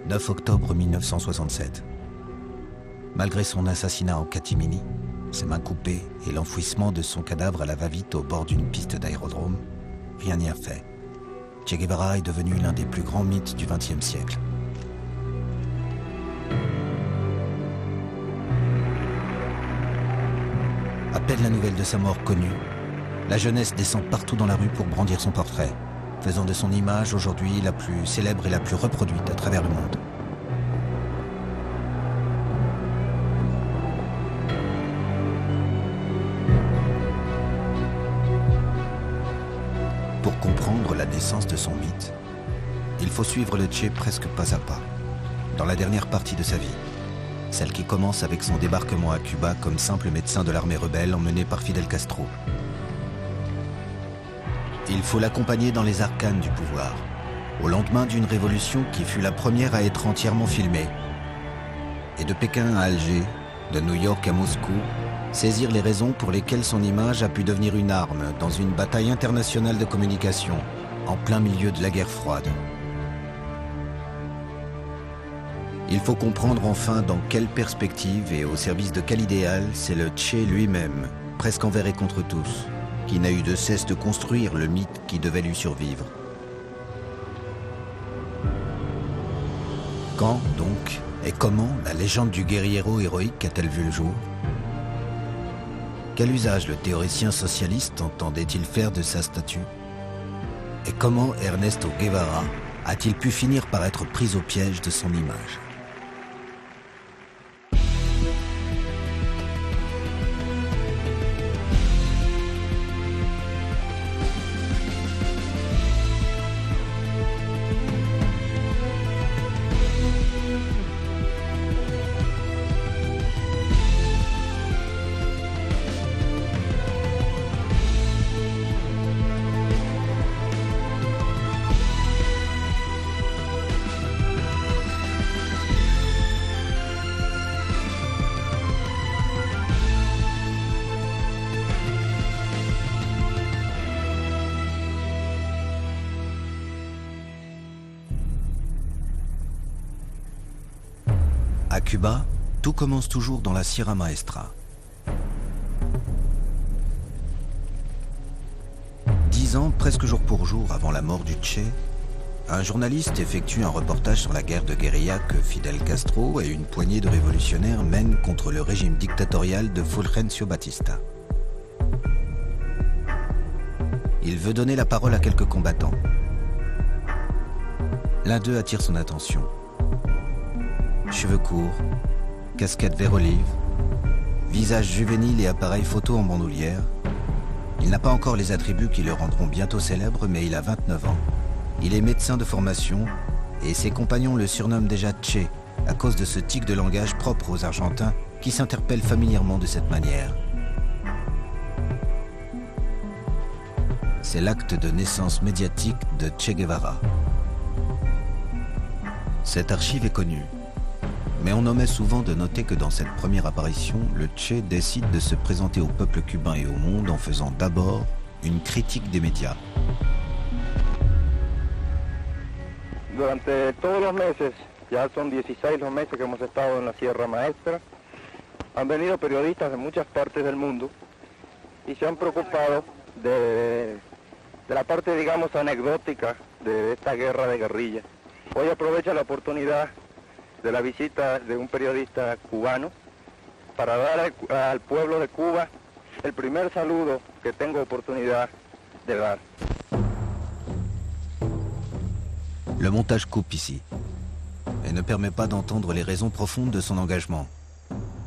9 octobre 1967. Malgré son assassinat en catimini, ses mains coupées et l'enfouissement de son cadavre à la va-vite au bord d'une piste d'aérodrome, rien n'y a fait. Che Guevara est devenu l'un des plus grands mythes du XXe siècle. À peine la nouvelle de sa mort connue, la jeunesse descend partout dans la rue pour brandir son portrait, faisant de son image aujourd'hui la plus célèbre et la plus reproduite à travers le monde. Pour comprendre la naissance de son mythe, il faut suivre le Che presque pas à pas, dans la dernière partie de sa vie, celle qui commence avec son débarquement à Cuba comme simple médecin de l'armée rebelle emmené par Fidel Castro. Il faut l'accompagner dans les arcanes du pouvoir, au lendemain d'une révolution qui fut la première à être entièrement filmée. Et de Pékin à Alger, de New York à Moscou, saisir les raisons pour lesquelles son image a pu devenir une arme dans une bataille internationale de communication, en plein milieu de la guerre froide. Il faut comprendre enfin dans quelle perspective et au service de quel idéal c'est le Che lui-même, presque envers et contre tous, qui n'a eu de cesse de construire le mythe qui devait lui survivre. Quand, donc, et comment la légende du guerriero héroïque a-t-elle vu le jour? Quel usage le théoricien socialiste entendait-il faire de sa statue? Et comment Ernesto Guevara a-t-il pu finir par être pris au piège de son image? À Cuba, tout commence toujours dans la Sierra Maestra. 10 ans, presque jour pour jour avant la mort du Che, un journaliste effectue un reportage sur la guerre de guérilla que Fidel Castro et une poignée de révolutionnaires mènent contre le régime dictatorial de Fulgencio Batista. Il veut donner la parole à quelques combattants. L'un d'eux attire son attention. Cheveux courts, casquette vert olive, visage juvénile et appareil photo en bandoulière. Il n'a pas encore les attributs qui le rendront bientôt célèbre, mais il a 29 ans. Il est médecin de formation et ses compagnons le surnomment déjà Che à cause de ce tic de langage propre aux Argentins qui s'interpellent familièrement de cette manière. C'est l'acte de naissance médiatique de Che Guevara. Cette archive est connue. Mais on omet souvent de noter que dans cette première apparition, le Che décide de se présenter au peuple cubain et au monde en faisant d'abord une critique des médias. Durante todos los meses, ya son 16 los meses que hemos estado en la Sierra Maestra, han venido periodistas de muchas partes del mundo y se han preocupado de la parte, digamos, anecdótica de esta guerra de guerrilla. Hoy aprovecho la oportunidad de la visita de un periodista cubano para dar al pueblo de Cuba el primer saludo que tengo oportunidad de dar. Le montage coupe ici et ne permet pas d'entendre les raisons profondes de son engagement,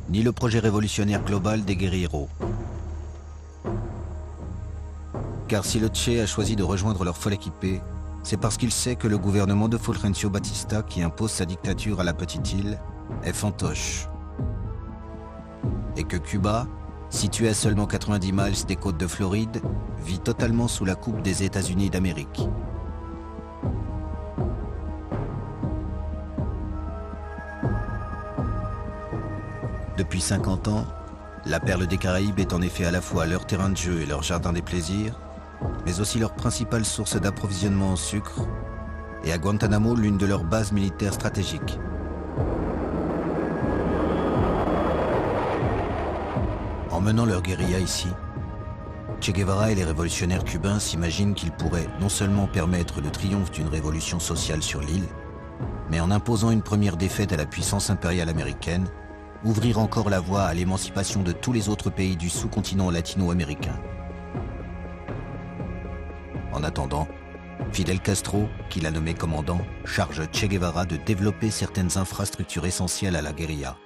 ni le projet révolutionnaire global des guerrilleros. Car si le Che a choisi de rejoindre leur folle équipée, c'est parce qu'il sait que le gouvernement de Fulgencio Batista, qui impose sa dictature à la petite île, est fantoche. Et que Cuba, situé à seulement 90 miles des côtes de Floride, vit totalement sous la coupe des États-Unis d'Amérique. Depuis 50 ans, la perle des Caraïbes est en effet à la fois leur terrain de jeu et leur jardin des plaisirs, mais aussi leur principale source d'approvisionnement en sucre, et à Guantanamo l'une de leurs bases militaires stratégiques. En menant leur guérilla ici, Che Guevara et les révolutionnaires cubains s'imaginent qu'ils pourraient non seulement permettre le triomphe d'une révolution sociale sur l'île, mais en imposant une première défaite à la puissance impériale américaine, ouvrir encore la voie à l'émancipation de tous les autres pays du sous-continent latino-américain. En attendant, Fidel Castro, qu'il a nommé commandant, charge Che Guevara de développer certaines infrastructures essentielles à la guérilla.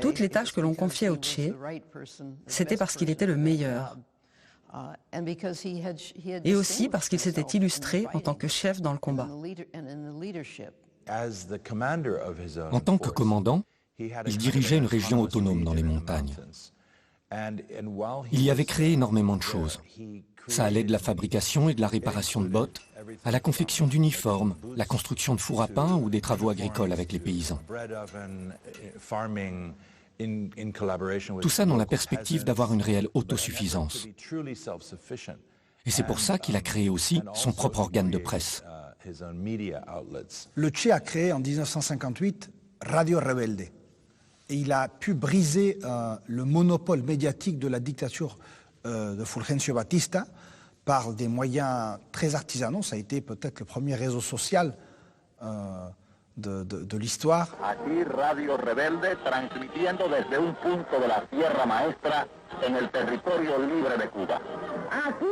Toutes les tâches que l'on confiait au Che, c'était parce qu'il était le meilleur. Et aussi parce qu'il s'était illustré en tant que chef dans le combat. En tant que commandant, il dirigeait une région autonome dans les montagnes. Il y avait créé énormément de choses. Ça allait de la fabrication et de la réparation de bottes à la confection d'uniformes, la construction de fours à pain ou des travaux agricoles avec les paysans. Tout ça dans la perspective d'avoir une réelle autosuffisance. Et c'est pour ça qu'il a créé aussi son propre organe de presse. Le Che a créé en 1958 Radio Rebelde. Et il a pu briser le monopole médiatique de la dictature de Fulgencio Batista par des moyens très artisanaux. Ça a été peut-être le premier réseau social de l'histoire. Aquí Radio Rebelde transmitiendo desde un punto de la Sierra Maestra en el territorio libre de Cuba. Aquí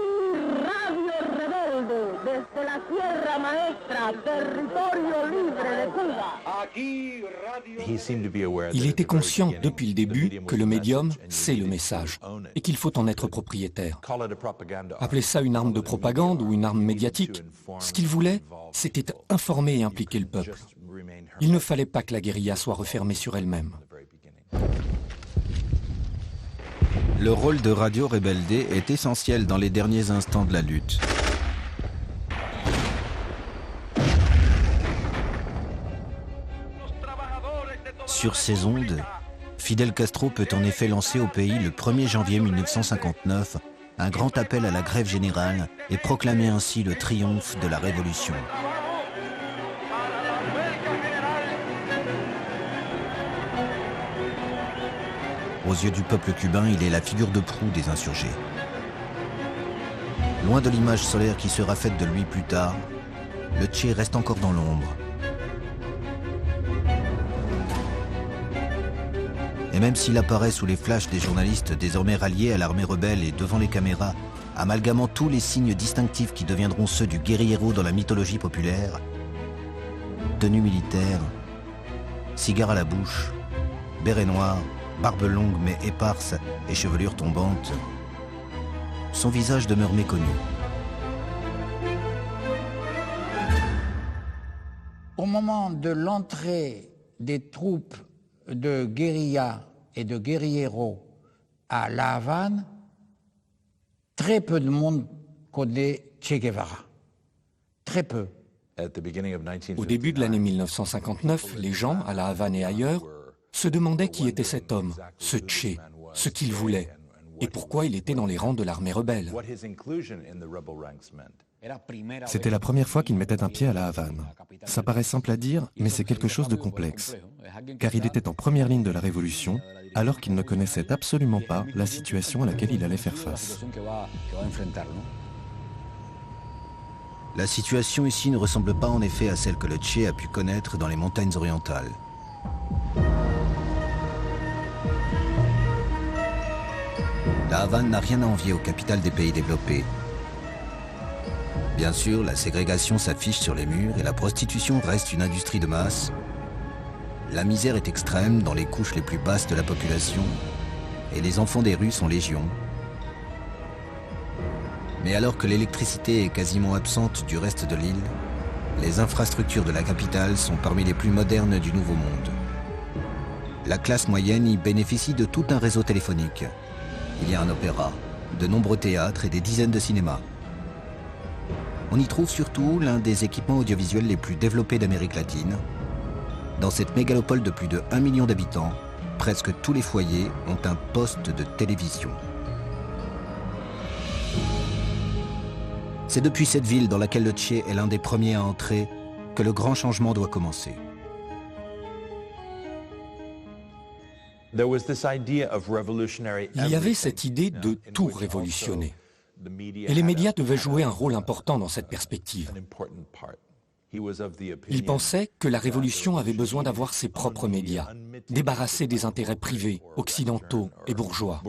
Radio Rebelde desde la Sierra Maestra, territorio libre de Cuba. Aquí Radio... Il était conscient depuis le début que le médium, c'est le message et qu'il faut en être propriétaire. Appelez ça une arme de propagande ou une arme médiatique. Ce qu'il voulait, c'était informer et impliquer le peuple. Il ne fallait pas que la guérilla soit refermée sur elle-même. Le rôle de Radio Rebelde est essentiel dans les derniers instants de la lutte. Sur ces ondes, Fidel Castro peut en effet lancer au pays le 1er janvier 1959 un grand appel à la grève générale et proclamer ainsi le triomphe de la révolution. Aux yeux du peuple cubain, il est la figure de proue des insurgés. Loin de l'image solaire qui sera faite de lui plus tard, le Che reste encore dans l'ombre. Et même s'il apparaît sous les flashs des journalistes désormais ralliés à l'armée rebelle et devant les caméras, amalgamant tous les signes distinctifs qui deviendront ceux du guerriero dans la mythologie populaire, tenue militaire, cigare à la bouche, béret noir, barbe longue mais éparse et chevelure tombante, son visage demeure méconnu. Au moment de l'entrée des troupes de guérilla et de guerrilleros à La Havane, très peu de monde connaît Che Guevara. Très peu. Au début de l'année 1959, les gens, à La Havane et ailleurs, se demandaient qui était cet homme, ce Che, ce qu'il voulait, et pourquoi il était dans les rangs de l'armée rebelle. C'était la première fois qu'il mettait un pied à La Havane. Ça paraît simple à dire, mais c'est quelque chose de complexe. Car il était en première ligne de la révolution, alors qu'il ne connaissait absolument pas la situation à laquelle il allait faire face. La situation ici ne ressemble pas en effet à celle que le Che a pu connaître dans les montagnes orientales. La Havane n'a rien à envier aux capitales des pays développés. Bien sûr, la ségrégation s'affiche sur les murs et la prostitution reste une industrie de masse. La misère est extrême dans les couches les plus basses de la population et les enfants des rues sont légion. Mais alors que l'électricité est quasiment absente du reste de l'île, les infrastructures de la capitale sont parmi les plus modernes du Nouveau Monde. La classe moyenne y bénéficie de tout un réseau téléphonique. Il y a un opéra, de nombreux théâtres et des dizaines de cinémas. On y trouve surtout l'un des équipements audiovisuels les plus développés d'Amérique latine. Dans cette mégalopole de plus de 1 million d'habitants, presque tous les foyers ont un poste de télévision. C'est depuis cette ville dans laquelle le Che est l'un des premiers à entrer que le grand changement doit commencer. Il y avait cette idée de tout révolutionner. Et les médias devaient jouer un rôle important dans cette perspective. Il pensait que la révolution avait besoin d'avoir ses propres médias, débarrassés des intérêts privés, occidentaux et bourgeois.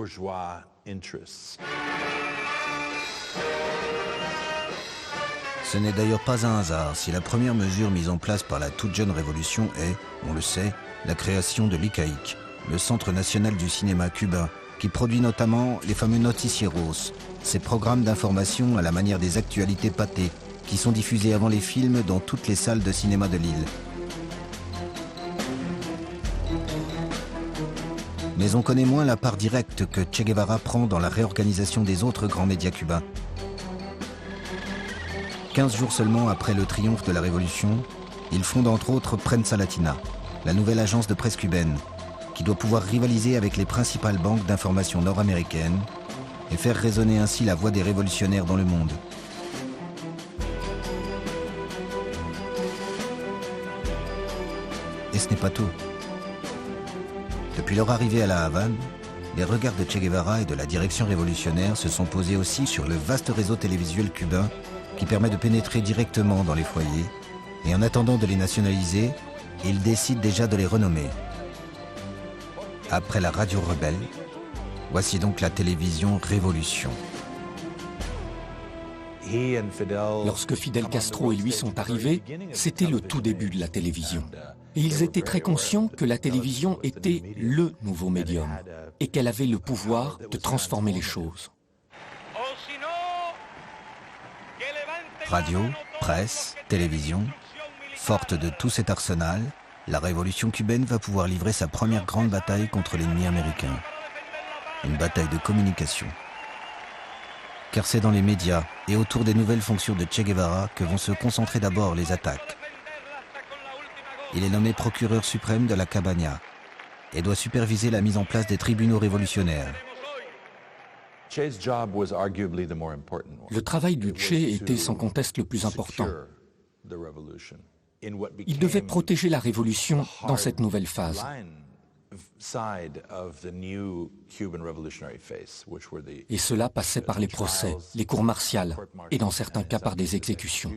Ce n'est d'ailleurs pas un hasard si la première mesure mise en place par la toute jeune révolution est, on le sait, la création de l'ICAIC, le Centre national du cinéma cubain, qui produit notamment les fameux noticieros, ces programmes d'information à la manière des actualités pâtées, qui sont diffusés avant les films dans toutes les salles de cinéma de l'île. Mais on connaît moins la part directe que Che Guevara prend dans la réorganisation des autres grands médias cubains. 15 jours seulement après le triomphe de la Révolution, il fonde entre autres Prensa Latina, la nouvelle agence de presse cubaine, qui doit pouvoir rivaliser avec les principales banques d'information nord-américaines et faire résonner ainsi la voix des révolutionnaires dans le monde. Et ce n'est pas tout. Depuis leur arrivée à la Havane, les regards de Che Guevara et de la direction révolutionnaire se sont posés aussi sur le vaste réseau télévisuel cubain qui permet de pénétrer directement dans les foyers. Et en attendant de les nationaliser, ils décident déjà de les renommer. Après la radio rebelle, voici donc la télévision Révolution. Lorsque Fidel Castro et lui sont arrivés, c'était le tout début de la télévision. Et ils étaient très conscients que la télévision était le nouveau médium et qu'elle avait le pouvoir de transformer les choses. Radio, presse, télévision, forte de tout cet arsenal, la révolution cubaine va pouvoir livrer sa première grande bataille contre l'ennemi américain. Une bataille de communication. Car c'est dans les médias et autour des nouvelles fonctions de Che Guevara que vont se concentrer d'abord les attaques. Il est nommé procureur suprême de la Cabaña et doit superviser la mise en place des tribunaux révolutionnaires. Le travail du Che était sans conteste le plus important. Il devait protéger la révolution dans cette nouvelle phase. Et cela passait par les procès, les cours martiales et dans certains cas par des exécutions.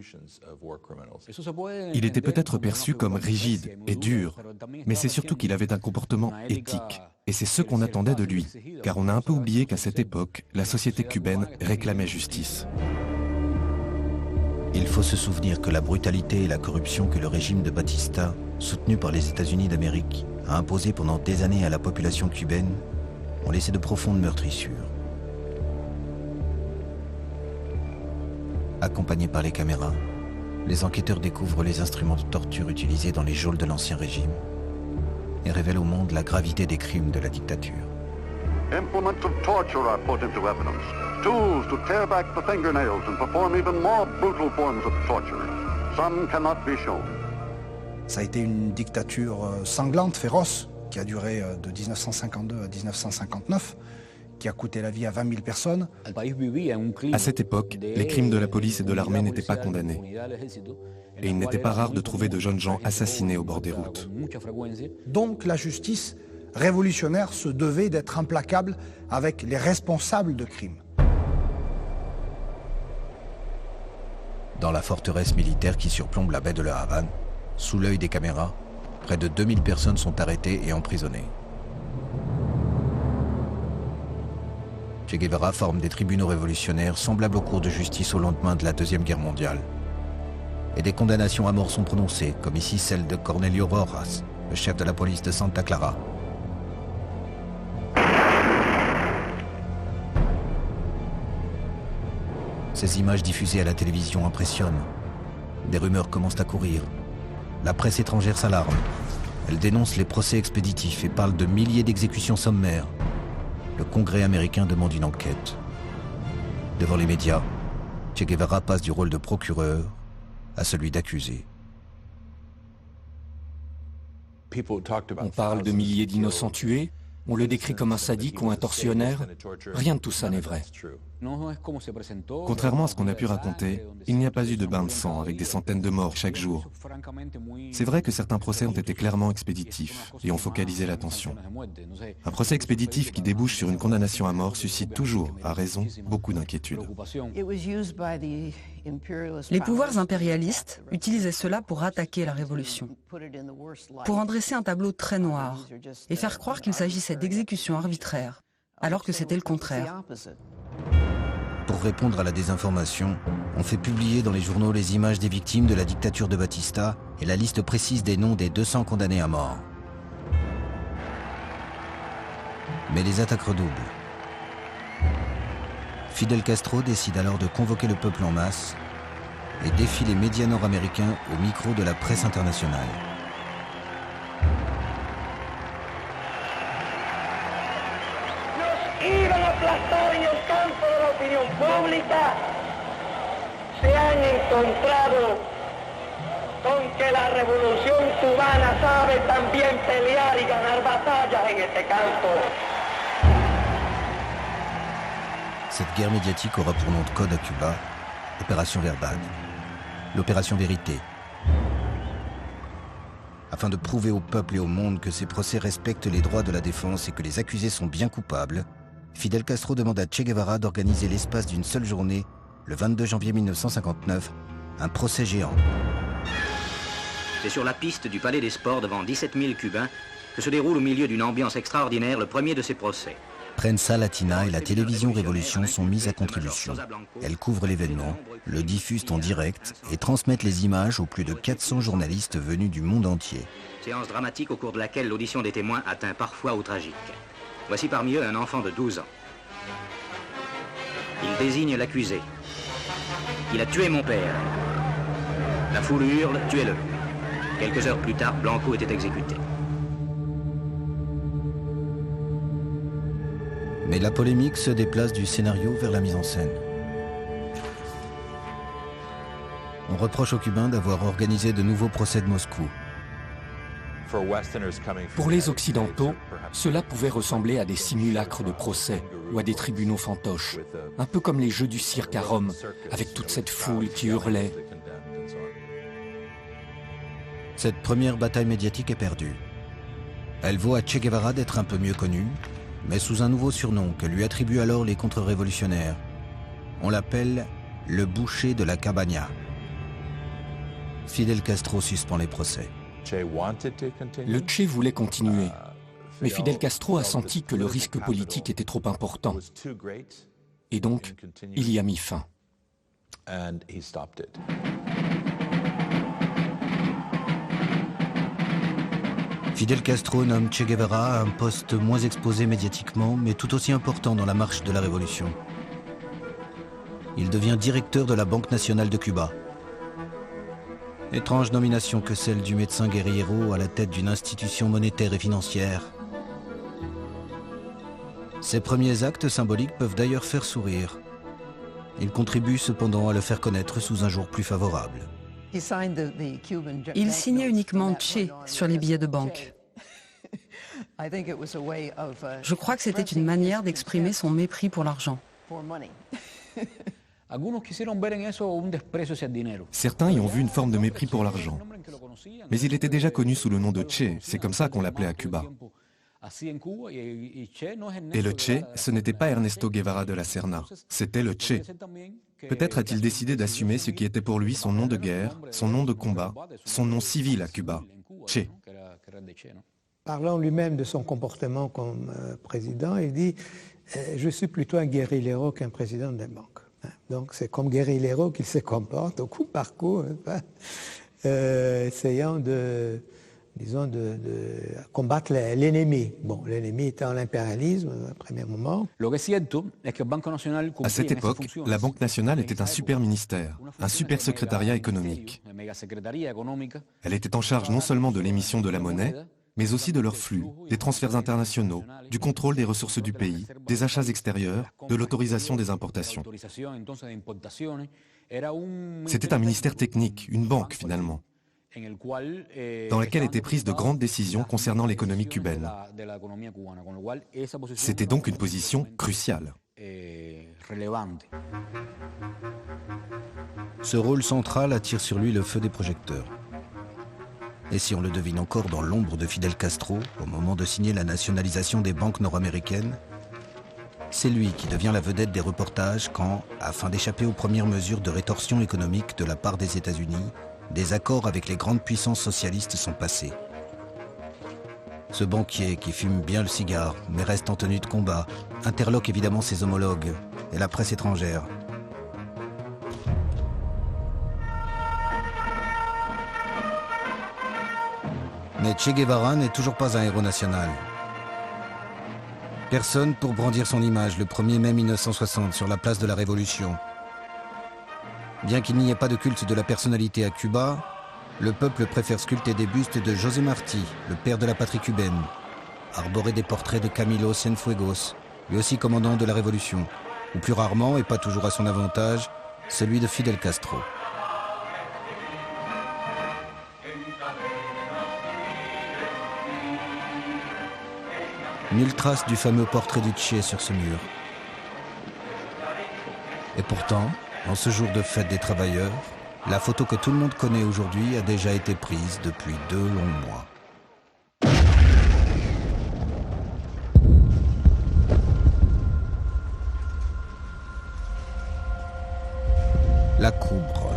Il était peut-être perçu comme rigide et dur, mais c'est surtout qu'il avait un comportement éthique. Et c'est ce qu'on attendait de lui, car on a un peu oublié qu'à cette époque, la société cubaine réclamait justice. Il faut se souvenir que la brutalité et la corruption que le régime de Batista, soutenu par les États-Unis d'Amérique, a imposé pendant des années à la population cubaine, ont laissé de profondes meurtrissures. Accompagnés par les caméras, les enquêteurs découvrent les instruments de torture utilisés dans les geôles de l'Ancien Régime et révèlent au monde la gravité des crimes de la dictature. Implements of torture are put into evidence. Tools to tear back the fingernails and perform even more brutal forms of torture. Some cannot be shown. Ça a été une dictature sanglante, féroce, qui a duré de 1952 à 1959, qui a coûté la vie à 20 000 personnes. À cette époque, les crimes de la police et de l'armée n'étaient pas condamnés. Et il n'était pas rare de trouver de jeunes gens assassinés au bord des routes. Donc la justice révolutionnaire se devait d'être implacable avec les responsables de crimes. Dans la forteresse militaire qui surplombe la baie de la Havane, sous l'œil des caméras, près de 2000 personnes sont arrêtées et emprisonnées. Che Guevara forme des tribunaux révolutionnaires semblables aux cours de justice au lendemain de la Deuxième Guerre mondiale. Et des condamnations à mort sont prononcées, comme ici celle de Cornelio Rojas, le chef de la police de Santa Clara. Ces images diffusées à la télévision impressionnent. Des rumeurs commencent à courir. La presse étrangère s'alarme. Elle dénonce les procès expéditifs et parle de milliers d'exécutions sommaires. Le Congrès américain demande une enquête. Devant les médias, Che Guevara passe du rôle de procureur à celui d'accusé. On parle de milliers d'innocents tués, on le décrit comme un sadique ou un tortionnaire. Rien de tout ça n'est vrai. Contrairement à ce qu'on a pu raconter, il n'y a pas eu de bain de sang avec des centaines de morts chaque jour. C'est vrai que certains procès ont été clairement expéditifs et ont focalisé l'attention. Un procès expéditif qui débouche sur une condamnation à mort suscite toujours, à raison, beaucoup d'inquiétudes. Les pouvoirs impérialistes utilisaient cela pour attaquer la révolution, pour en dresser un tableau très noir et faire croire qu'il s'agissait d'exécutions arbitraires, alors que c'était le contraire. Pour répondre à la désinformation, on fait publier dans les journaux les images des victimes de la dictature de Batista et la liste précise des noms des 200 condamnés à mort. Mais les attaques redoublent. Fidel Castro décide alors de convoquer le peuple en masse et défie les médias nord-américains au micro de la presse internationale. En el campo de la opinión pública se han encontrado con que la revolución cubana sabe también pelear y ganar batallas en este campo. Cette guerre médiatique aura pour nom de code à Cuba Opération Verbale, l'opération Vérité. Afin de prouver au peuple et au monde que ces procès respectent les droits de la défense et que les accusés sont bien coupables, Fidel Castro demande à Che Guevara d'organiser l'espace d'une seule journée, le 22 janvier 1959, un procès géant. C'est sur la piste du Palais des Sports devant 17 000 Cubains que se déroule au milieu d'une ambiance extraordinaire le premier de ces procès. Prensa Latina et la télévision Révolution sont mises à contribution. Elles couvrent l'événement, le diffusent en direct et transmettent les images aux plus de 400 journalistes venus du monde entier. Séance dramatique au cours de laquelle l'audition des témoins atteint parfois au tragique. Voici parmi eux un enfant de 12 ans. Il désigne l'accusé. Il a tué mon père. La foule hurle, tuez-le. Quelques heures plus tard, Blanco était exécuté. Mais la polémique se déplace du scénario vers la mise en scène. On reproche aux Cubains d'avoir organisé de nouveaux procès de Moscou. Pour les Occidentaux, cela pouvait ressembler à des simulacres de procès ou à des tribunaux fantoches, un peu comme les jeux du cirque à Rome, avec toute cette foule qui hurlait. Cette première bataille médiatique est perdue. Elle vaut à Che Guevara d'être un peu mieux connu, mais sous un nouveau surnom que lui attribuent alors les contre-révolutionnaires. On l'appelle le boucher de la Cabana. Fidel Castro suspend les procès. Le Che voulait continuer, mais Fidel Castro a senti que le risque politique était trop important. Et donc, il y a mis fin. Fidel Castro nomme Che Guevara à un poste moins exposé médiatiquement, mais tout aussi important dans la marche de la révolution. Il devient directeur de la Banque nationale de Cuba. Étrange nomination que celle du médecin guerriero à la tête d'une institution monétaire et financière. Ses premiers actes symboliques peuvent d'ailleurs faire sourire. Il contribue cependant à le faire connaître sous un jour plus favorable. Il signait uniquement Che sur les billets de banque. Je crois que c'était une manière d'exprimer son mépris pour l'argent. Certains y ont vu une forme de mépris pour l'argent. Mais il était déjà connu sous le nom de Che, c'est comme ça qu'on l'appelait à Cuba. Et le Che, ce n'était pas Ernesto Guevara de la Serna, c'était le Che. Peut-être a-t-il décidé d'assumer ce qui était pour lui son nom de guerre, son nom de combat, son nom civil à Cuba, Che. Parlant lui-même de son comportement comme président, il dit « Je suis plutôt un guérillero qu'un président de banque ». Donc c'est comme guérillero qu'il se comporte au coup par coup, essayant de combattre l'ennemi. Bon, l'ennemi étant l'impérialisme, à un premier moment. À cette époque, la Banque nationale était un super ministère, un super secrétariat économique. Elle était en charge non seulement de l'émission de la monnaie, mais aussi de leurs flux, des transferts internationaux, du contrôle des ressources du pays, des achats extérieurs, de l'autorisation des importations. C'était un ministère technique, une banque finalement, dans laquelle étaient prises de grandes décisions concernant l'économie cubaine. C'était donc une position cruciale. Ce rôle central attire sur lui le feu des projecteurs. Et si on le devine encore dans l'ombre de Fidel Castro, au moment de signer la nationalisation des banques nord-américaines, c'est lui qui devient la vedette des reportages quand, afin d'échapper aux premières mesures de rétorsion économique de la part des États-Unis, des accords avec les grandes puissances socialistes sont passés. Ce banquier qui fume bien le cigare, mais reste en tenue de combat, interloque évidemment ses homologues et la presse étrangère. Mais Che Guevara n'est toujours pas un héros national. Personne pour brandir son image le 1er mai 1960 sur la place de la Révolution. Bien qu'il n'y ait pas de culte de la personnalité à Cuba, le peuple préfère sculpter des bustes de José Martí, le père de la patrie cubaine, arborer des portraits de Camilo Cienfuegos, lui aussi commandant de la Révolution, ou plus rarement, et pas toujours à son avantage, celui de Fidel Castro. Nulle trace du fameux portrait du Che sur ce mur. Et pourtant, en ce jour de fête des travailleurs, la photo que tout le monde connaît aujourd'hui a déjà été prise depuis 2 longs mois. La Coubre,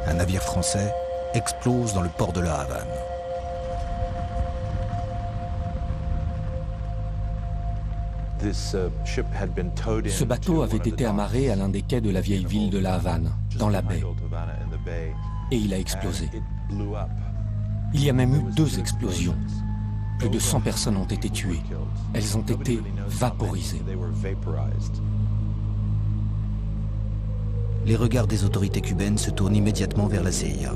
un navire français, explose dans le port de La Havane. Ce bateau avait été amarré à l'un des quais de la vieille ville de La Havane, dans la baie, et il a explosé. Il y a même eu 2 explosions. Plus de 100 personnes ont été tuées. Elles ont été vaporisées. Les regards des autorités cubaines se tournent immédiatement vers la CIA.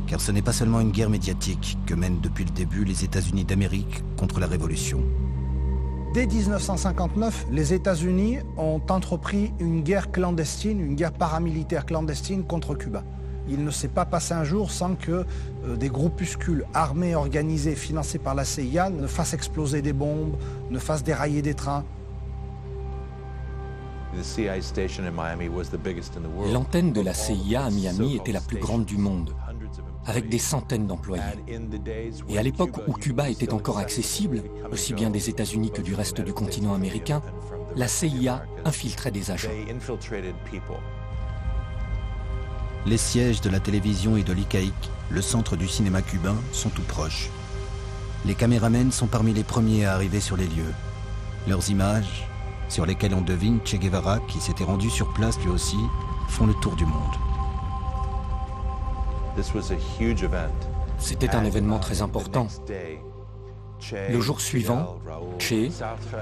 Car ce n'est pas seulement une guerre médiatique que mènent depuis le début les États-Unis d'Amérique contre la Révolution. Dès 1959, les États-Unis ont entrepris une guerre clandestine, une guerre paramilitaire clandestine contre Cuba. Il ne s'est pas passé un jour sans que des groupuscules armés, organisés, financés par la CIA ne fassent exploser des bombes, ne fassent dérailler des trains. L'antenne de la CIA à Miami était la plus grande du monde, avec des centaines d'employés. Et à l'époque où Cuba était encore accessible, aussi bien des États-Unis que du reste du continent américain, la CIA infiltrait des agents. Les sièges de la télévision et de l'ICAIC, le centre du cinéma cubain, sont tout proches. Les caméramens sont parmi les premiers à arriver sur les lieux. Leurs images, sur lesquelles on devine Che Guevara, qui s'était rendu sur place lui aussi, font le tour du monde. C'était un événement très important. Le jour suivant, Che,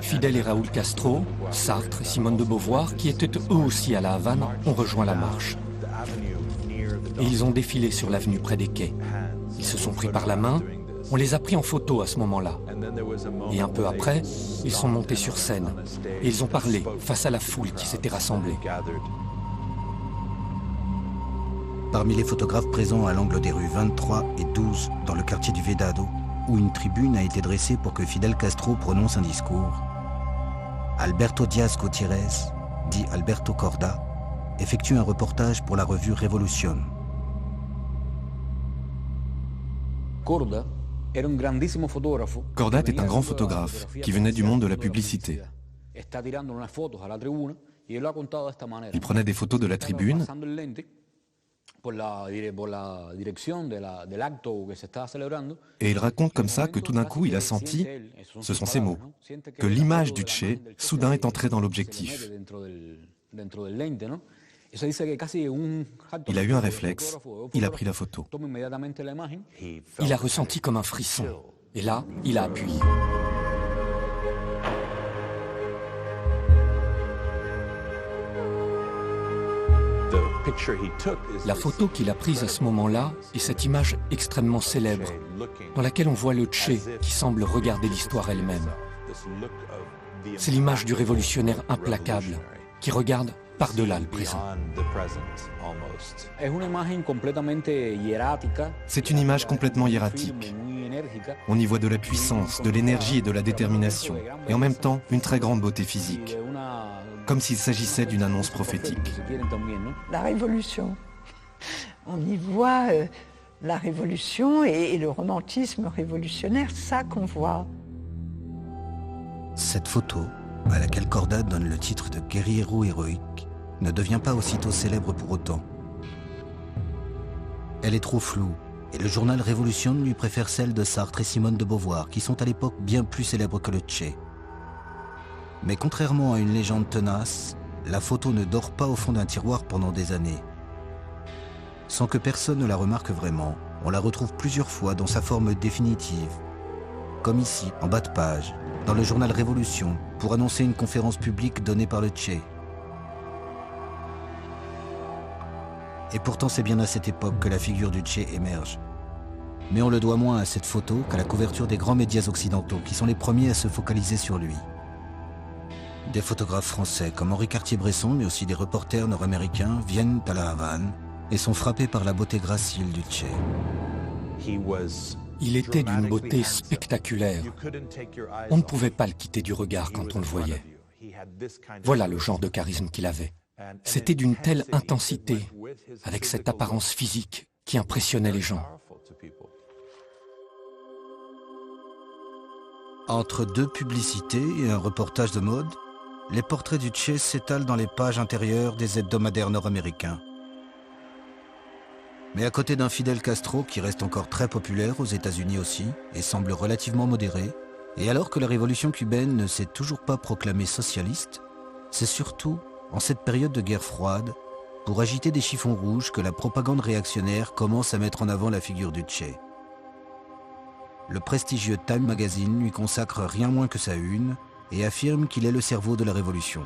Fidel et Raúl Castro, Sartre et Simone de Beauvoir, qui étaient eux aussi à La Havane, ont rejoint la marche. Et ils ont défilé sur l'avenue près des quais. Ils se sont pris par la main, on les a pris en photo à ce moment-là. Et un peu après, ils sont montés sur scène. Et ils ont parlé face à la foule qui s'était rassemblée. Parmi les photographes présents à l'angle des rues 23 et 12 dans le quartier du Vedado, où une tribune a été dressée pour que Fidel Castro prononce un discours, Alberto Díaz Gutiérrez, dit Alberto Corda, effectue un reportage pour la revue Révolution. Corda était un grand photographe qui venait du monde de la publicité. Il prenait des photos de la tribune et il raconte comme ça que tout d'un coup il a senti, ce sont ses mots, que l'image du Che soudain est entrée dans l'objectif. Il a eu un réflexe, il a pris la photo. Il a ressenti comme un frisson, et là, il a appuyé. La photo qu'il a prise à ce moment-là est cette image extrêmement célèbre, dans laquelle on voit le Che qui semble regarder l'histoire elle-même. C'est l'image du révolutionnaire implacable qui regarde par-delà le présent. C'est une image complètement hiératique. On y voit de la puissance, de l'énergie et de la détermination, et en même temps une très grande beauté physique, comme s'il s'agissait d'une annonce prophétique. La révolution. On y voit la révolution et le romantisme révolutionnaire, ça qu'on voit. Cette photo, à laquelle Cordat donne le titre de guerriero héroïque, ne devient pas aussitôt célèbre pour autant. Elle est trop floue, et le journal Révolution lui préfère celle de Sartre et Simone de Beauvoir, qui sont à l'époque bien plus célèbres que le Che. Mais contrairement à une légende tenace, la photo ne dort pas au fond d'un tiroir pendant des années. Sans que personne ne la remarque vraiment, on la retrouve plusieurs fois dans sa forme définitive, comme ici, en bas de page, dans le journal Révolution, pour annoncer une conférence publique donnée par le Che. Et pourtant c'est bien à cette époque que la figure du Che émerge. Mais on le doit moins à cette photo qu'à la couverture des grands médias occidentaux, qui sont les premiers à se focaliser sur lui. Des photographes français comme Henri Cartier-Bresson, mais aussi des reporters nord-américains, viennent à la Havane et sont frappés par la beauté gracile du Che. Il était d'une beauté spectaculaire. On ne pouvait pas le quitter du regard quand on le voyait. Voilà le genre de charisme qu'il avait. C'était d'une telle intensité, avec cette apparence physique qui impressionnait les gens. Entre deux publicités et un reportage de mode, les portraits du Che s'étalent dans les pages intérieures des hebdomadaires nord-américains. Mais à côté d'un Fidel Castro qui reste encore très populaire aux États-Unis aussi et semble relativement modéré, et alors que la révolution cubaine ne s'est toujours pas proclamée socialiste, c'est surtout, en cette période de guerre froide, pour agiter des chiffons rouges que la propagande réactionnaire commence à mettre en avant la figure du Che. Le prestigieux Time Magazine lui consacre rien moins que sa une et affirme qu'il est le cerveau de la révolution.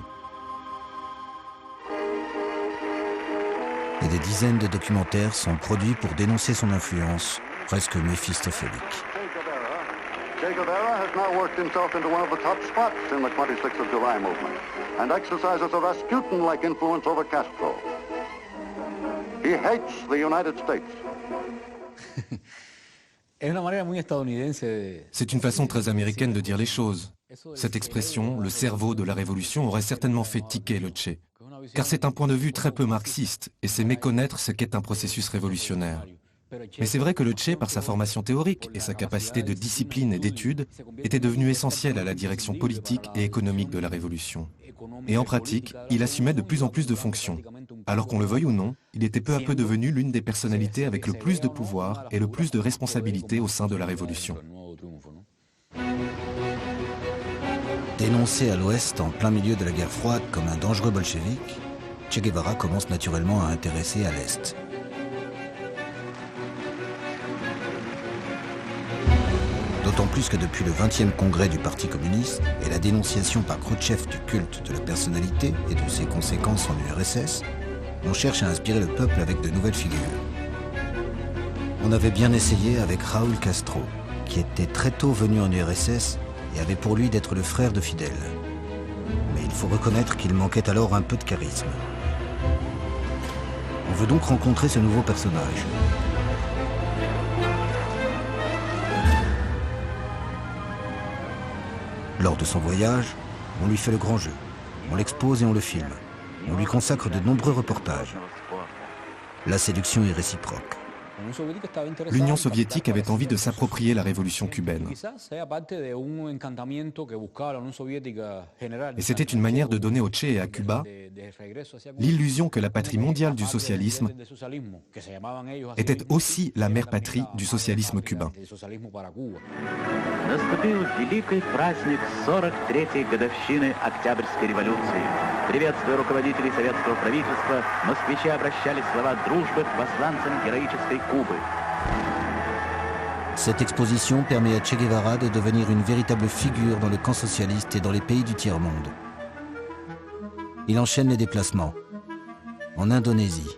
Et des dizaines de documentaires sont produits pour dénoncer son influence, presque méphistophélique. Che Guevara has now worked himself into one of the top spots in the 26th of July movement and exercises a Rasputin-like influence over Castro. He hates the United States. C'est une façon très américaine de dire les choses. Cette expression, le cerveau de la révolution, aurait certainement fait tiquer le Che. Car c'est un point de vue très peu marxiste, et c'est méconnaître ce qu'est un processus révolutionnaire. Mais c'est vrai que le Che, par sa formation théorique et sa capacité de discipline et d'étude, était devenu essentiel à la direction politique et économique de la Révolution. Et en pratique, il assumait de plus en plus de fonctions. Alors qu'on le veuille ou non, il était peu à peu devenu l'une des personnalités avec le plus de pouvoir et le plus de responsabilités au sein de la Révolution. Dénoncé à l'Ouest en plein milieu de la guerre froide comme un dangereux bolchevique, Che Guevara commence naturellement à intéresser à l'Est. D'autant plus que depuis le 20e congrès du Parti communiste et la dénonciation par Khrouchtchev du culte de la personnalité et de ses conséquences en URSS, on cherche à inspirer le peuple avec de nouvelles figures. On avait bien essayé avec Raúl Castro, qui était très tôt venu en URSS et avait pour lui d'être le frère de Fidel. Mais il faut reconnaître qu'il manquait alors un peu de charisme. On veut donc rencontrer ce nouveau personnage. Lors de son voyage, on lui fait le grand jeu. On l'expose et on le filme. On lui consacre de nombreux reportages. La séduction est réciproque. L'Union soviétique avait envie de s'approprier la révolution cubaine. Et c'était une manière de donner au Che et à Cuba l'illusion que la patrie mondiale du socialisme était aussi la mère patrie du socialisme cubain. Наступил великий праздник 43-й годовщины Октябрьской революции. Приветствуя руководителей советского правительства, москвичи обращали слова дружбы к посланцам героической Кубы. Cette exposition permet à Che Guevara de devenir une véritable figure dans le camp socialiste et dans les pays du tiers-monde. Il enchaîne les déplacements. En Indonésie,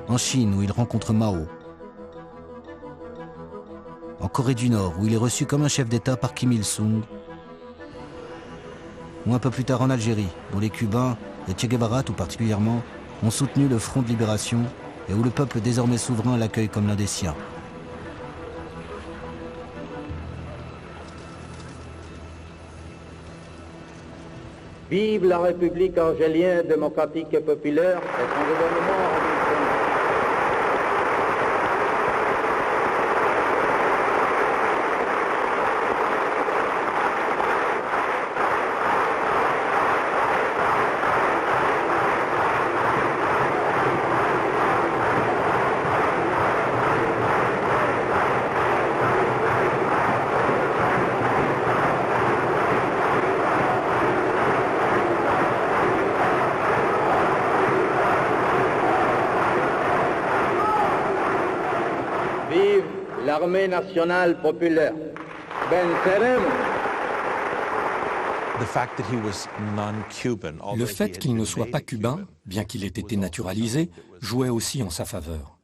en Chine où il rencontre Mao, en Corée du Nord où il est reçu comme un chef d'État par Kim Il-sung, ou un peu plus tard en Algérie, dont les Cubains, et Che Guevara tout particulièrement, ont soutenu le Front de libération et où le peuple désormais souverain l'accueille comme l'un des siens. Vive la République argélienne démocratique et populaire et son gouvernement révolutionnaire. Vive l'armée nationale populaire. Venceremos. Le fait qu'il ne soit pas cubain, bien qu'il ait été naturalisé, jouait aussi en sa faveur.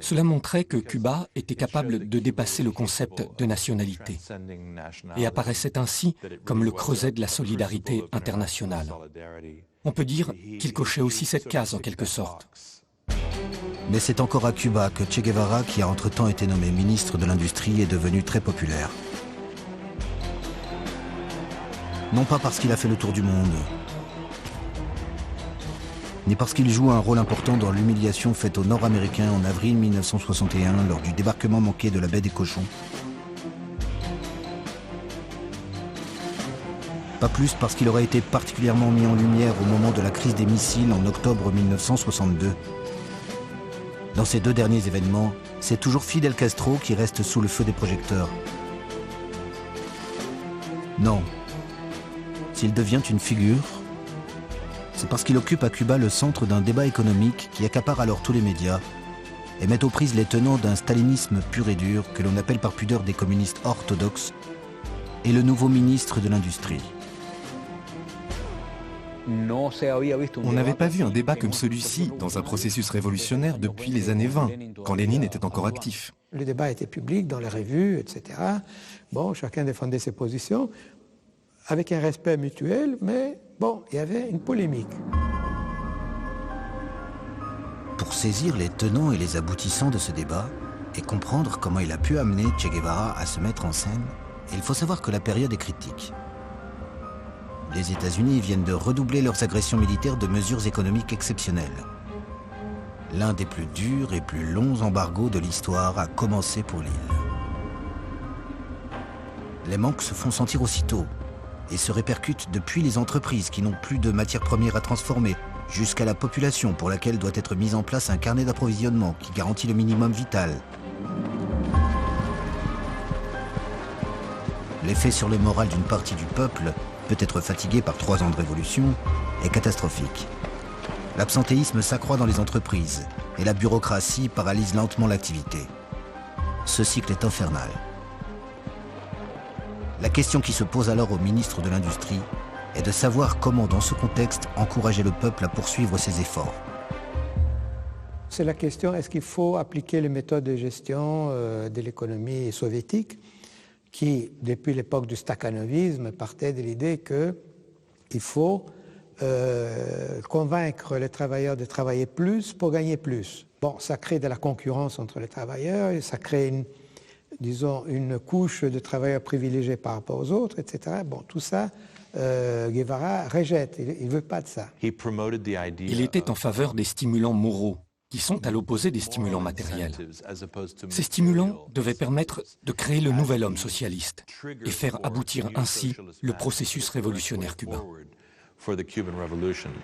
Cela montrait que Cuba était capable de dépasser le concept de nationalité et apparaissait ainsi comme le creuset de la solidarité internationale. On peut dire qu'il cochait aussi cette case en quelque sorte. Mais c'est encore à Cuba que Che Guevara, qui a entre-temps été nommé ministre de l'Industrie, est devenu très populaire. Non pas parce qu'il a fait le tour du monde, ni parce qu'il joue un rôle important dans l'humiliation faite aux Nord-Américains en avril 1961 lors du débarquement manqué de la baie des Cochons. Pas plus parce qu'il aurait été particulièrement mis en lumière au moment de la crise des missiles en octobre 1962. Dans ces deux derniers événements, c'est toujours Fidel Castro qui reste sous le feu des projecteurs. Non. S'il devient une figure, c'est parce qu'il occupe à Cuba le centre d'un débat économique qui accapare alors tous les médias et met aux prises les tenants d'un stalinisme pur et dur que l'on appelle par pudeur des communistes orthodoxes et le nouveau ministre de l'Industrie. On n'avait pas vu un débat comme celui-ci dans un processus révolutionnaire depuis les années 20, quand Lénine était encore actif. Le débat était public dans les revues, etc. Bon, chacun défendait ses positions avec un respect mutuel, mais bon, il y avait une polémique. Pour saisir les tenants et les aboutissants de ce débat et comprendre comment il a pu amener Che Guevara à se mettre en scène, il faut savoir que la période est critique. Les États-Unis viennent de redoubler leurs agressions militaires de mesures économiques exceptionnelles. L'un des plus durs et plus longs embargos de l'histoire a commencé pour l'île. Les manques se font sentir aussitôt et se répercutent depuis les entreprises qui n'ont plus de matières premières à transformer, jusqu'à la population pour laquelle doit être mis en place un carnet d'approvisionnement qui garantit le minimum vital. L'effet sur le moral d'une partie du peuple, peut-être fatigué par 3 ans de révolution, est catastrophique. L'absentéisme s'accroît dans les entreprises et la bureaucratie paralyse lentement l'activité. Ce cycle est infernal. La question qui se pose alors au ministre de l'Industrie est de savoir comment, dans ce contexte, encourager le peuple à poursuivre ses efforts. C'est la question, est-ce qu'il faut appliquer les méthodes de gestion de l'économie soviétique qui, depuis l'époque du stakhanovisme, partait de l'idée qu'il faut convaincre les travailleurs de travailler plus pour gagner plus. Bon, ça crée de la concurrence entre les travailleurs, et ça crée une couche de travailleurs privilégiés par rapport aux autres, etc. Bon, tout ça, Guevara rejette, il ne veut pas de ça. Il était en faveur des stimulants moraux, qui sont à l'opposé des stimulants matériels. Ces stimulants devaient permettre de créer le nouvel homme socialiste et faire aboutir ainsi le processus révolutionnaire cubain.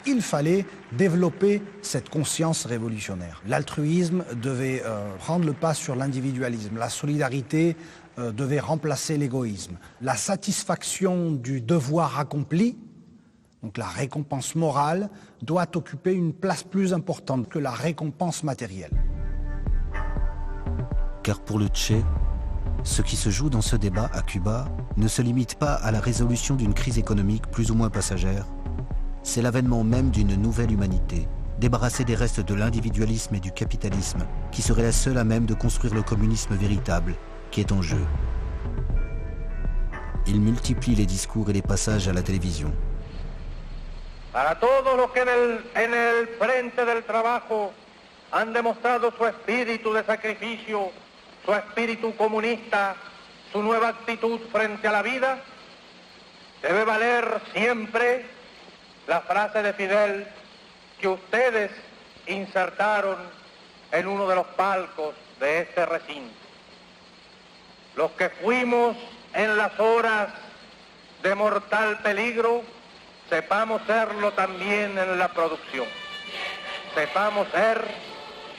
Il fallait développer cette conscience révolutionnaire. L'altruisme devait prendre le pas sur l'individualisme. La solidarité devait remplacer l'égoïsme. La satisfaction du devoir accompli, donc la récompense morale, doit occuper une place plus importante que la récompense matérielle. Car pour le Che, ce qui se joue dans ce débat à Cuba ne se limite pas à la résolution d'une crise économique plus ou moins passagère. C'est l'avènement même d'une nouvelle humanité, débarrassée des restes de l'individualisme et du capitalisme, qui serait la seule à même de construire le communisme véritable, qui est en jeu. Il multiplie les discours et les passages à la télévision. Para todos los que en el frente del trabajo han demostrado su espíritu de sacrificio, su espíritu comunista, su nueva actitud frente a la vida, debe valer siempre la frase de Fidel que ustedes insertaron en uno de los palcos de este recinto. Los que fuimos en las horas de mortal peligro, sepamos serlo también en la producción. Sepamos ser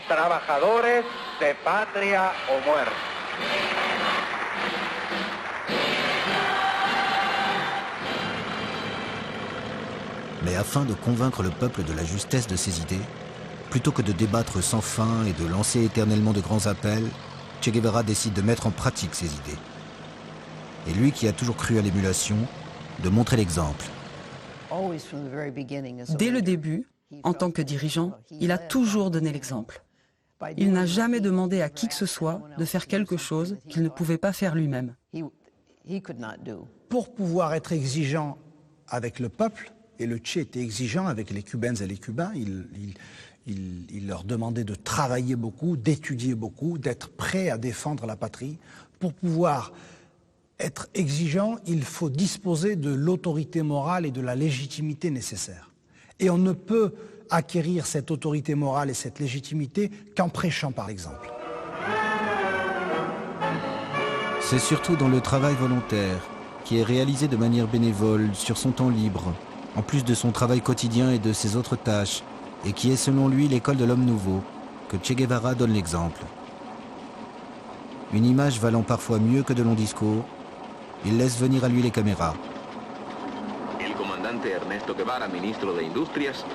trabajadores de patria o muerte. Mais afin de convaincre le peuple de la justesse de ses idées, plutôt que de débattre sans fin et de lancer éternellement de grands appels, Che Guevara décide de mettre en pratique ses idées. Et lui qui a toujours cru à l'émulation, de montrer l'exemple. Dès le début, en tant que dirigeant, il a toujours donné l'exemple. Il n'a jamais demandé à qui que ce soit de faire quelque chose qu'il ne pouvait pas faire lui-même. Pour pouvoir être exigeant avec le peuple, et le Che était exigeant avec les Cubaines et les Cubains, il leur demandait de travailler beaucoup, d'étudier beaucoup, d'être prêt à défendre la patrie. Pour pouvoir être exigeant, il faut disposer de l'autorité morale et de la légitimité nécessaires. Et on ne peut acquérir cette autorité morale et cette légitimité qu'en prêchant, par exemple. C'est surtout dans le travail volontaire, qui est réalisé de manière bénévole, sur son temps libre, en plus de son travail quotidien et de ses autres tâches, et qui est selon lui l'école de l'homme nouveau, que Che Guevara donne l'exemple. Une image valant parfois mieux que de longs discours, il laisse venir à lui les caméras. El comandante Ernesto Guevara, ministro de Industrias,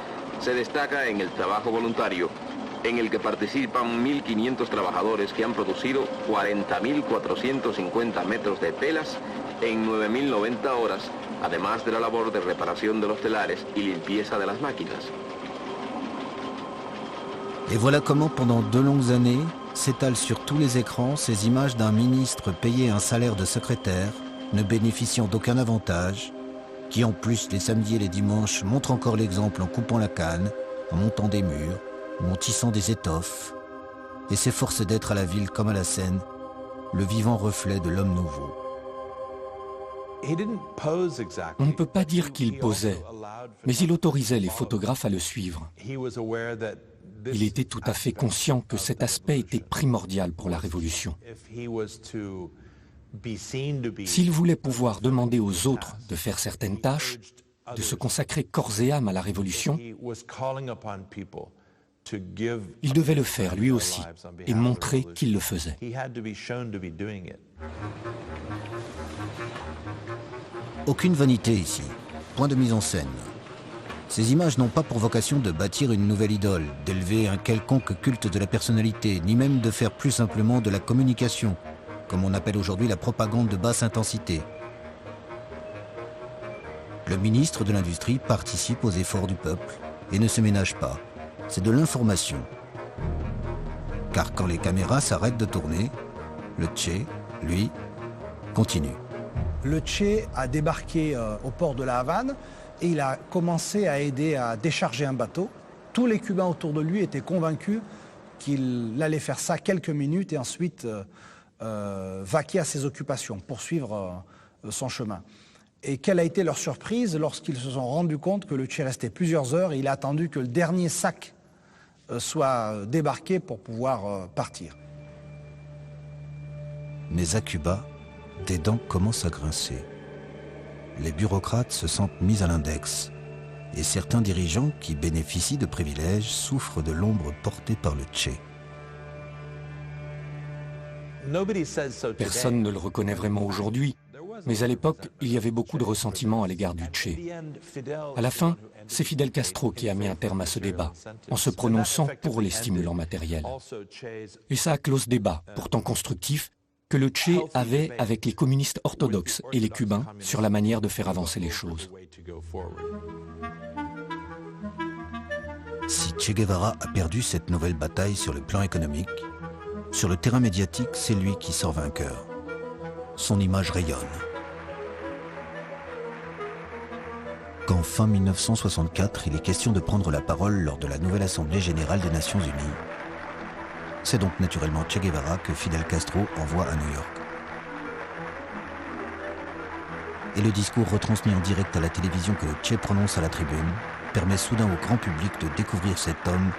se destaca en el trabajo voluntario, en el que participan 1.500 trabajadores que han producido 40.450 metros de telas en 9.090 horas, además de la labor de reparación de los telares y limpieza de las máquinas. Et voilà comment, pendant 2 longues années, s'étalent sur tous les écrans ces images d'un ministre payé un salaire de secrétaire, ne bénéficiant d'aucun avantage, qui en plus les samedis et les dimanches montre encore l'exemple en coupant la canne, en montant des murs, ou en tissant des étoffes, et s'efforce d'être à la ville comme à la scène, le vivant reflet de l'homme nouveau. On ne peut pas dire qu'il posait, mais il autorisait les photographes à le suivre. Il était tout à fait conscient que cet aspect était primordial pour la Révolution. S'il voulait pouvoir demander aux autres de faire certaines tâches, de se consacrer corps et âme à la Révolution, il devait le faire lui aussi et montrer qu'il le faisait. Aucune vanité ici, point de mise en scène. Ces images n'ont pas pour vocation de bâtir une nouvelle idole, d'élever un quelconque culte de la personnalité, ni même de faire plus simplement de la communication, comme on appelle aujourd'hui la propagande de basse intensité. Le ministre de l'Industrie participe aux efforts du peuple et ne se ménage pas. C'est de l'information. Car quand les caméras s'arrêtent de tourner, le Che, lui, continue. Le Che a débarqué au port de la Havane et il a commencé à aider à décharger un bateau. Tous les Cubains autour de lui étaient convaincus qu'il allait faire ça quelques minutes et ensuite vaquer à ses occupations, poursuivre son chemin. Et quelle a été leur surprise lorsqu'ils se sont rendus compte que le Che restait plusieurs heures et il a attendu que le dernier sac soit débarqué pour pouvoir partir. Mais à Cuba, des dents commencent à grincer. Les bureaucrates se sentent mis à l'index. Et certains dirigeants qui bénéficient de privilèges souffrent de l'ombre portée par le Che. Personne ne le reconnaît vraiment aujourd'hui, mais à l'époque, il y avait beaucoup de ressentiment à l'égard du Che. À la fin, c'est Fidel Castro qui a mis un terme à ce débat, en se prononçant pour les stimulants matériels. Et ça a clos ce débat, pourtant constructif, que le Che avait avec les communistes orthodoxes et les Cubains sur la manière de faire avancer les choses. Si Che Guevara a perdu cette nouvelle bataille sur le plan économique, sur le terrain médiatique, c'est lui qui sort vainqueur. Son image rayonne. Quand fin 1964, il est question de prendre la parole lors de la nouvelle Assemblée générale des Nations Unies, c'est donc naturellement Che Guevara que Fidel Castro envoie à New York. Et le discours retransmis en direct à la télévision que le Che prononce à la tribune permet soudain au grand public de découvrir cet homme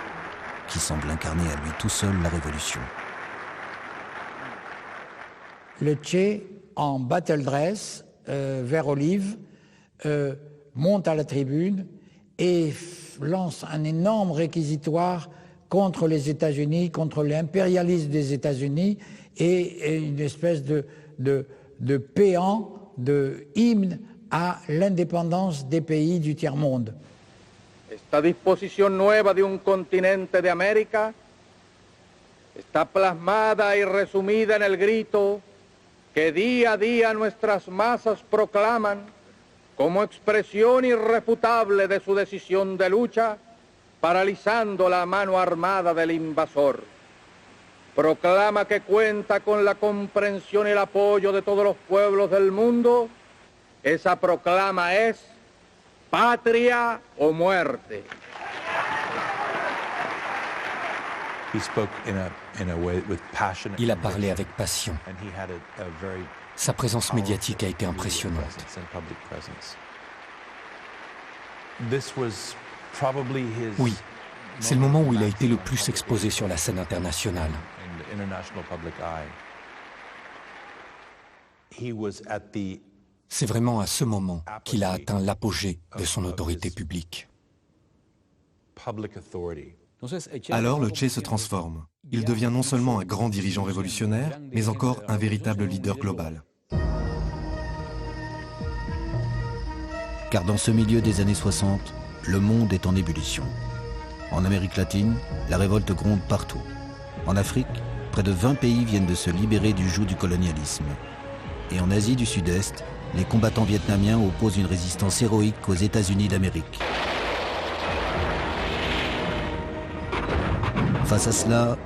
qui semble incarner à lui tout seul la révolution. Le Che, en battle dress, vert olive, monte à la tribune et lance un énorme réquisitoire contre les États-Unis, contre l'impérialisme des États-Unis et une espèce de péant, de hymne à l'indépendance des pays du tiers-monde. Esta disposición nueva de un continente de América está plasmada y resumida en el grito que día a día nuestras masas proclaman como expresión irrefutable de su decisión de lucha, paralizando la mano armada del invasor. Proclama que cuenta con la comprensión y el apoyo de todos los pueblos del mundo. Esa proclama es patria o muerte. Il a parlé avec passion. Sa présence médiatique a été impressionnante. Oui, c'est le moment où il a été le plus exposé sur la scène internationale. C'est vraiment à ce moment qu'il a atteint l'apogée de son autorité publique. Alors le Che se transforme. Il devient non seulement un grand dirigeant révolutionnaire, mais encore un véritable leader global. Car dans ce milieu des années 60, le monde est en ébullition. En Amérique latine, la révolte gronde partout. En Afrique, près de 20 pays viennent de se libérer du joug du colonialisme. Et en Asie du Sud-Est, les combattants vietnamiens opposent une résistance héroïque aux États-Unis d'Amérique. Face à cela,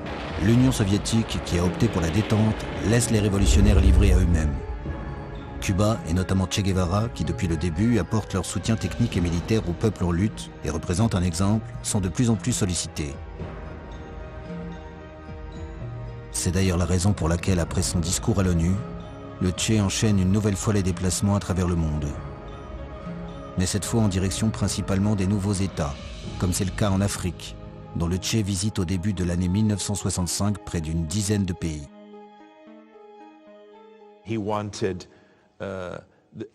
l'Union soviétique, qui a opté pour la détente, laisse les révolutionnaires livrés à eux-mêmes. Cuba, et notamment Che Guevara, qui depuis le début apportent leur soutien technique et militaire au peuple en lutte et représentent un exemple, sont de plus en plus sollicités. C'est d'ailleurs la raison pour laquelle, après son discours à l'ONU, le Che enchaîne une nouvelle fois les déplacements à travers le monde. Mais cette fois en direction principalement des nouveaux États, comme c'est le cas en Afrique, dont le Che visite au début de l'année 1965 près d'une dizaine de pays.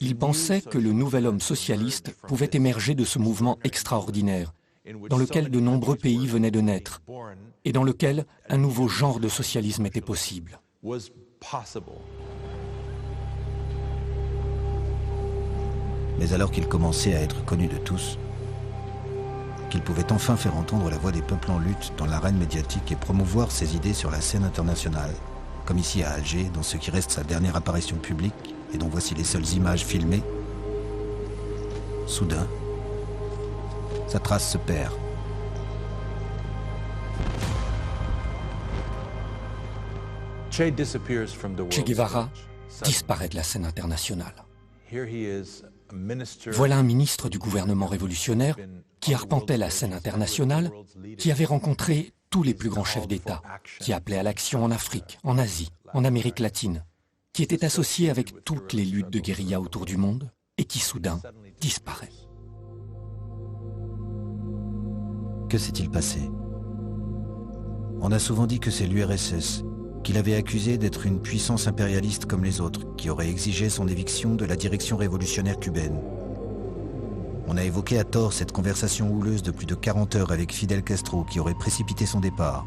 Il pensait que le nouvel homme socialiste pouvait émerger de ce mouvement extraordinaire, dans lequel de nombreux pays venaient de naître, et dans lequel un nouveau genre de socialisme était possible. Mais alors qu'il commençait à être connu de tous, qu'il pouvait enfin faire entendre la voix des peuples en lutte dans l'arène médiatique et promouvoir ses idées sur la scène internationale, comme ici à Alger, dans ce qui reste sa dernière apparition publique, et dont voici les seules images filmées, soudain, sa trace se perd. Che Guevara disparaît de la scène internationale. Voilà un ministre du gouvernement révolutionnaire qui arpentait la scène internationale, qui avait rencontré tous les plus grands chefs d'État, qui appelait à l'action en Afrique, en Asie, en Amérique latine, qui était associé avec toutes les luttes de guérilla autour du monde et qui soudain disparaît. Que s'est-il passé? On a souvent dit que c'est l'URSS, qu'il avait accusé d'être une puissance impérialiste comme les autres, qui aurait exigé son éviction de la direction révolutionnaire cubaine. On a évoqué à tort cette conversation houleuse de plus de 40 heures avec Fidel Castro qui aurait précipité son départ.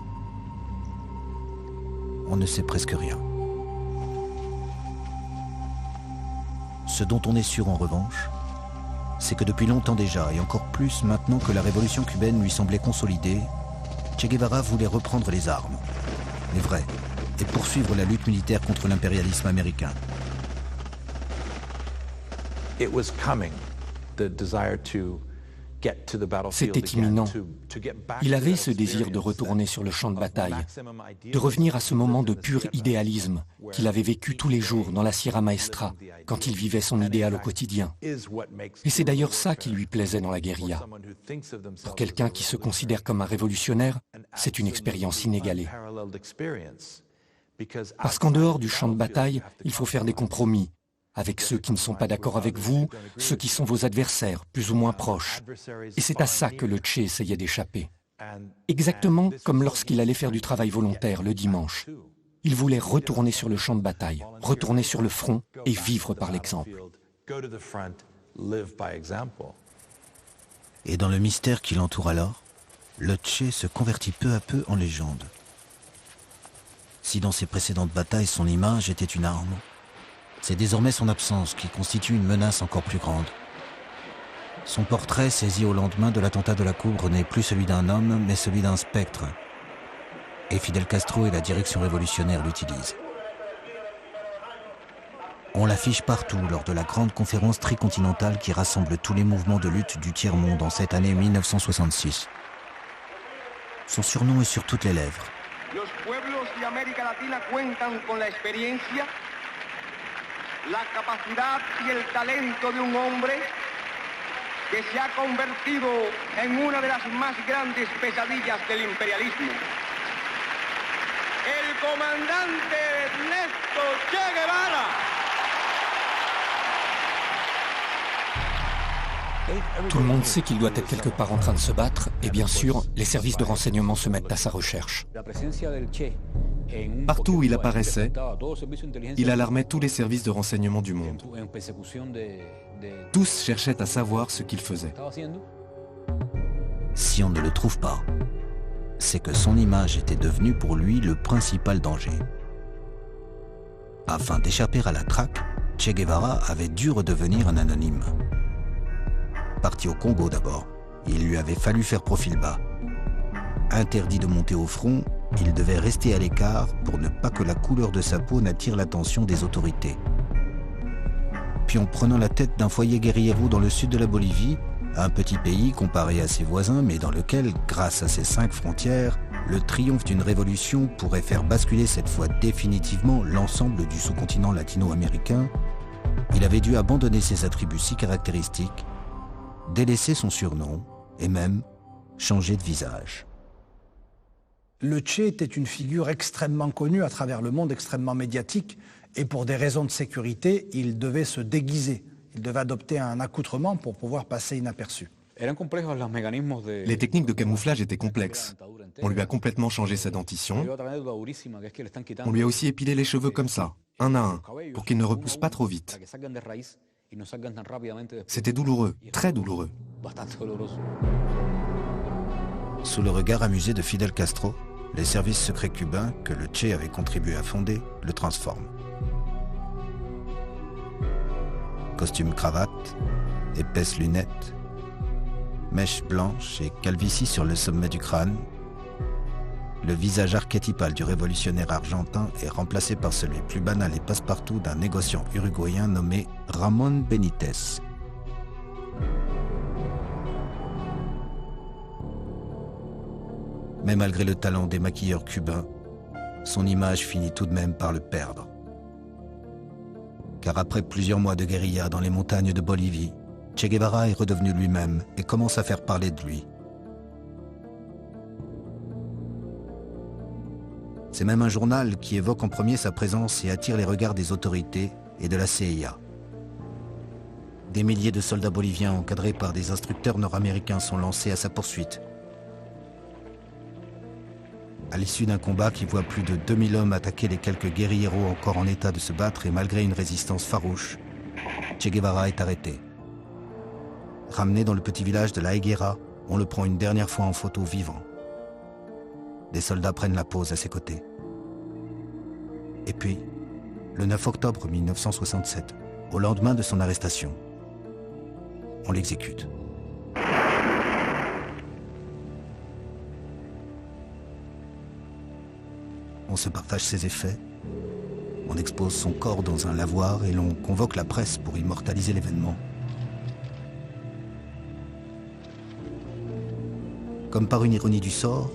On ne sait presque rien. Ce dont on est sûr en revanche, c'est que depuis longtemps déjà, et encore plus maintenant que la révolution cubaine lui semblait consolidée, Che Guevara voulait reprendre les armes, les vraies, et poursuivre la lutte militaire contre l'impérialisme américain. C'était imminent. Il avait ce désir de retourner sur le champ de bataille, de revenir à ce moment de pur idéalisme qu'il avait vécu tous les jours dans la Sierra Maestra, quand il vivait son idéal au quotidien. Et c'est d'ailleurs ça qui lui plaisait dans la guérilla. Pour quelqu'un qui se considère comme un révolutionnaire, c'est une expérience inégalée. Parce qu'en dehors du champ de bataille, il faut faire des compromis, avec ceux qui ne sont pas d'accord avec vous, ceux qui sont vos adversaires, plus ou moins proches. Et c'est à ça que le Che essayait d'échapper. Exactement comme lorsqu'il allait faire du travail volontaire le dimanche. Il voulait retourner sur le champ de bataille, retourner sur le front et vivre par l'exemple. Et dans le mystère qui l'entoure alors, le Che se convertit peu à peu en légende. Si dans ses précédentes batailles son image était une arme, c'est désormais son absence qui constitue une menace encore plus grande. Son portrait saisi au lendemain de l'attentat de la Coubre n'est plus celui d'un homme, mais celui d'un spectre. Et Fidel Castro et la direction révolutionnaire l'utilisent. On l'affiche partout lors de la grande conférence tricontinentale qui rassemble tous les mouvements de lutte du tiers-monde en cette année 1966. Son surnom est sur toutes les lèvres. Los pueblos de América Latina cuentan con la experiencia, la capacidad y el talento de un hombre que se ha convertido en una de las más grandes pesadillas del imperialismo. El comandante Ernesto Che Guevara. Tout le monde sait qu'il doit être quelque part en train de se battre, et bien sûr, les services de renseignement se mettent à sa recherche. Partout où il apparaissait, il alarmait tous les services de renseignement du monde. Tous cherchaient à savoir ce qu'il faisait. Si on ne le trouve pas, c'est que son image était devenue pour lui le principal danger. Afin d'échapper à la traque, Che Guevara avait dû redevenir un anonyme. Parti au Congo d'abord, il lui avait fallu faire profil bas. Interdit de monter au front, il devait rester à l'écart pour ne pas que la couleur de sa peau n'attire l'attention des autorités. Puis en prenant la tête d'un foyer guérillero dans le sud de la Bolivie, un petit pays comparé à ses voisins, mais dans lequel, grâce à ses 5 frontières, le triomphe d'une révolution pourrait faire basculer cette fois définitivement l'ensemble du sous-continent latino-américain, il avait dû abandonner ses attributs si caractéristiques, délaisser son surnom et même changer de visage. Le Che était une figure extrêmement connue à travers le monde, extrêmement médiatique, et pour des raisons de sécurité, il devait se déguiser. Il devait adopter un accoutrement pour pouvoir passer inaperçu. Les techniques de camouflage étaient complexes. On lui a complètement changé sa dentition. On lui a aussi épilé les cheveux comme ça, un à un, pour qu'ils ne repoussent pas trop vite. C'était douloureux, très douloureux. Sous le regard amusé de Fidel Castro, les services secrets cubains, que le Che avait contribué à fonder, le transforment. Costume cravate, épaisses lunettes, mèches blanches et calvitie sur le sommet du crâne, le visage archétypal du révolutionnaire argentin est remplacé par celui plus banal et passe-partout d'un négociant uruguayen nommé Ramón Benítez. Mais malgré le talent des maquilleurs cubains, son image finit tout de même par le perdre. Car après plusieurs mois de guérilla dans les montagnes de Bolivie, Che Guevara est redevenu lui-même et commence à faire parler de lui. C'est même un journal qui évoque en premier sa présence et attire les regards des autorités et de la CIA. Des milliers de soldats boliviens encadrés par des instructeurs nord-américains sont lancés à sa poursuite. À l'issue d'un combat qui voit plus de 2000 hommes attaquer les quelques guérilleros encore en état de se battre et malgré une résistance farouche, Che Guevara est arrêté. Ramené dans le petit village de La Higuera, on le prend une dernière fois en photo vivant. Des soldats prennent la pose à ses côtés. Et puis, le 9 octobre 1967, au lendemain de son arrestation, on l'exécute. On se partage ses effets, on expose son corps dans un lavoir et l'on convoque la presse pour immortaliser l'événement. Comme par une ironie du sort,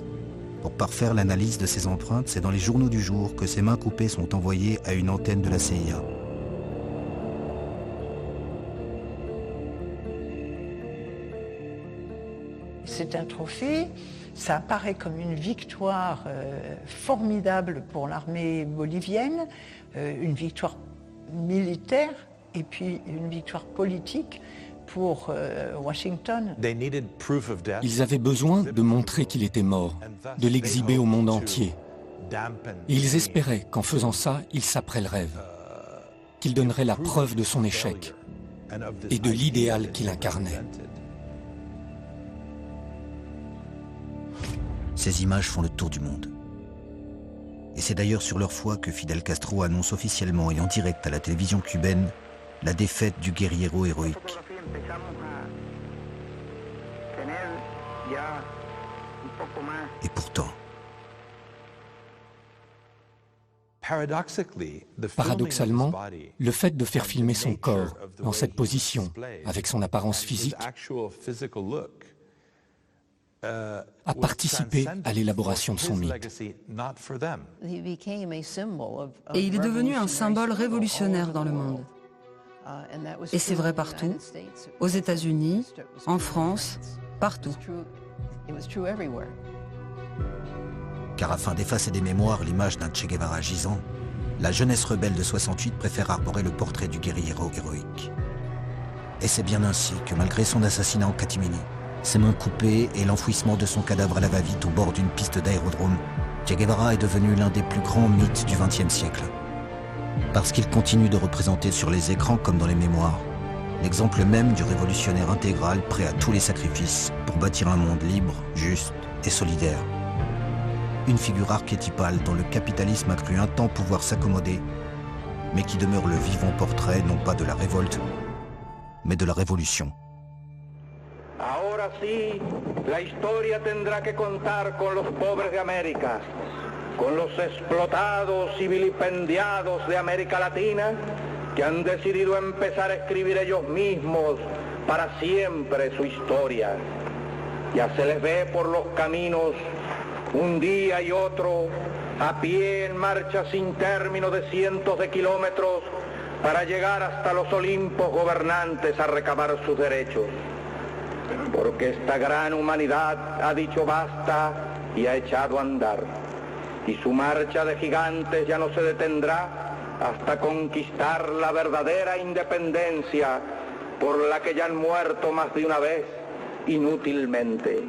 pour parfaire l'analyse de ses empreintes, c'est dans les journaux du jour que ses mains coupées sont envoyées à une antenne de la CIA. C'est un trophée, ça apparaît comme une victoire formidable pour l'armée bolivienne, une victoire militaire et puis une victoire politique pour Washington. Ils avaient besoin de montrer qu'il était mort, de l'exhiber au monde entier. Et ils espéraient qu'en faisant ça, il saperait le rêve, qu'il donnerait la preuve de son échec et de l'idéal qu'il incarnait. Ces images font le tour du monde. Et c'est d'ailleurs sur leur foi que Fidel Castro annonce officiellement et en direct à la télévision cubaine la défaite du guerriero héroïque. Et pourtant, paradoxalement, le fait de faire filmer son corps dans cette position, avec son apparence physique, a participé à l'élaboration de son mythe. Et il est devenu un symbole révolutionnaire dans le monde. Et c'est vrai partout, aux États-Unis, en France, partout. Car afin d'effacer des mémoires l'image d'un Che Guevara gisant, la jeunesse rebelle de 68 préfère arborer le portrait du guerriero héroïque. Et c'est bien ainsi que malgré son assassinat en catimini, ses mains coupées et l'enfouissement de son cadavre à la va-vite au bord d'une piste d'aérodrome, Che Guevara est devenu l'un des plus grands mythes du XXe siècle. Parce qu'il continue de représenter sur les écrans comme dans les mémoires, l'exemple même du révolutionnaire intégral prêt à tous les sacrifices pour bâtir un monde libre, juste et solidaire. Une figure archétypale dont le capitalisme a cru un temps pouvoir s'accommoder, mais qui demeure le vivant portrait non pas de la révolte, mais de la révolution. Ahora sí, la historia tendrá que contar con los pobres de América, con los explotados y vilipendiados de América Latina, que han decidido empezar a escribir ellos mismos para siempre su historia. Ya se les ve por los caminos un día y otro, a pie en marcha sin término de cientos de kilómetros para llegar hasta los Olimpos gobernantes a recabar sus derechos. Porque esta gran humanidad ha dicho basta y ha echado a andar. Y su marcha de gigantes ya no se detendrá hasta conquistar la verdadera independencia por la que ya han muerto más de una vez inútilmente.